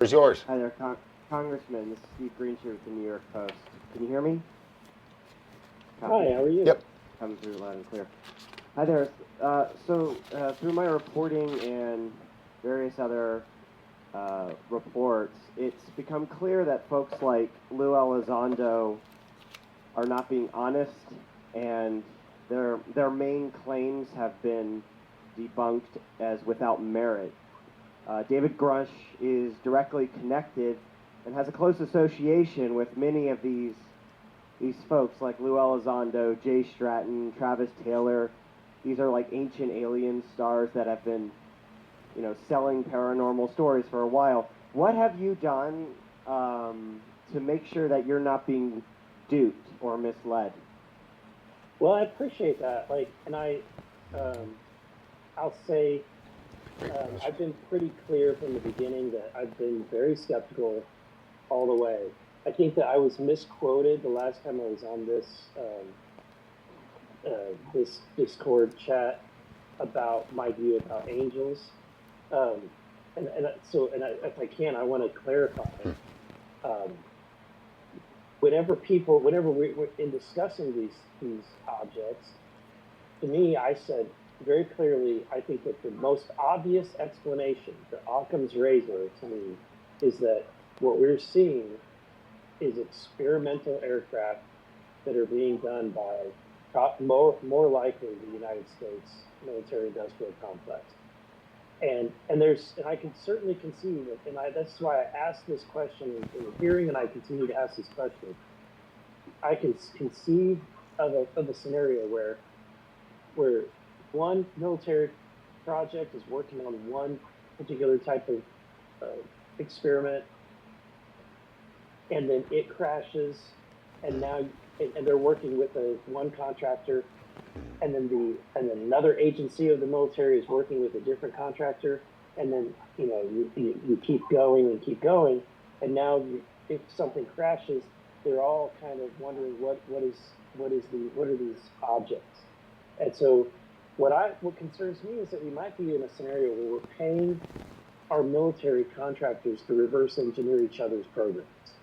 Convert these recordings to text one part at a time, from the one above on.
It's yours. Hi there, Congressman. This is Steve Greenshire with the New York Post. Can you hear me? Hi, how are you? Yep. Coming through loud and clear. Hi there. Through my reporting and various other reports, it's become clear that folks like Lou Elizondo are not being honest, and their main claims have been debunked as without merit. David Grusch is directly connected and has a close association with many of these folks like Lou Elizondo, Jay Stratton, Travis Taylor. These are like ancient alien stars that have been, selling paranormal stories for a while. What have you done to make sure that you're not being duped or misled? Well, I appreciate that. I'll say I've been pretty clear from the beginning that I've been very skeptical all the way. I think that I was misquoted the last time I was on this Discord chat about my view about angels. If I can, I want to clarify. Whenever we're in discussing these objects, to me, I said very clearly, I think that the most obvious explanation, the Occam's razor to me, is that what we're seeing is experimental aircraft that are being done by more likely the United States military-industrial complex. And I can certainly conceive it, and that's why I asked this question in the hearing, and I continue to ask this question. I can conceive of a scenario where one military project is working on one particular type of experiment, and then it crashes, and they're working with one contractor, and then another agency of the military is working with a different contractor, and then you keep going, and now if something crashes, they're all kind of wondering what are these objects. And so what concerns me is that we might be in a scenario where we're paying our military contractors to reverse engineer each other's programs.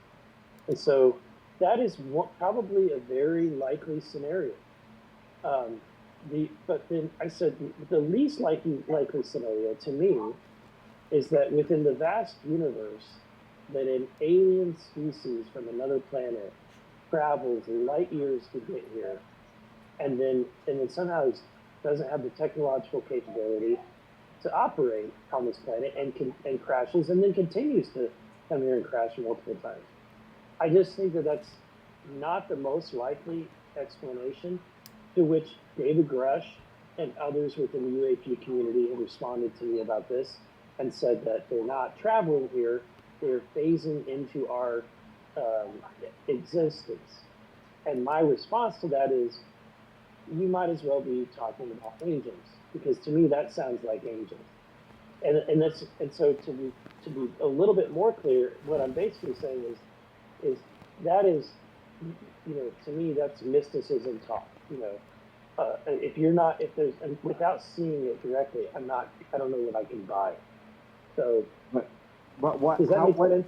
And so that is probably a very likely scenario. But then I said the least likely scenario to me is that within the vast universe, that an alien species from another planet travels light years to get here, and then somehow doesn't have the technological capability to operate on this planet and crashes, and then continues to come here and crash multiple times. I just think that that's not the most likely explanation, to which David Grusch and others within the UAP community have responded to me about this and said that they're not traveling here, they're phasing into our existence. And my response to that is, you might as well be talking about angels, because to me that sounds like angels. And so to be a little bit more clear, what I'm basically saying is to me that's mysticism talk. Without seeing it directly, I don't know what I can buy. So, what does that make sense?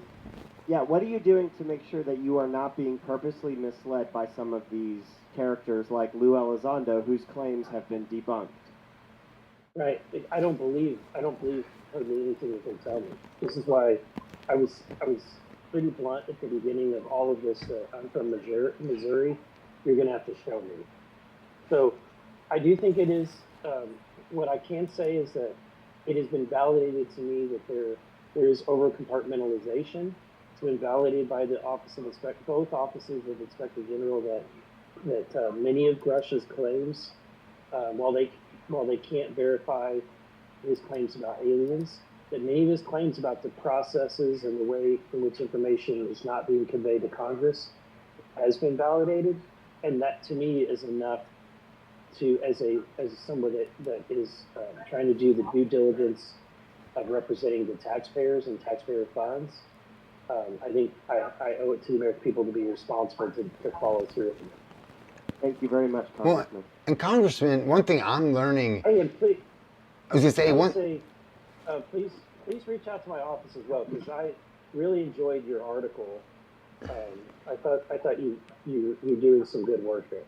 Yeah, what are you doing to make sure that you are not being purposely misled by some of these characters like Lou Elizondo, whose claims have been debunked? Right. I don't believe hardly anything you can tell me. This is why I was pretty blunt at the beginning of all of this. I'm from Missouri. You're going to have to show me. So I do think it is. What I can say is that it has been validated to me that there is over compartmentalization. It's been validated by the both offices of Inspector General that many of Grusch's claims, while they can't verify his claims about aliens, that many of his claims about the processes and the way in which information is not being conveyed to Congress has been validated, and that to me is enough to, as someone that is trying to do the due diligence of representing the taxpayers and taxpayer funds. I think I owe it to the American people to be responsible to follow through. Thank you very much, Congressman. Well, and Congressman, one thing I'm learning. Hey, and please, I was going to say please reach out to my office as well, because really enjoyed your article. I thought you're doing some good work there.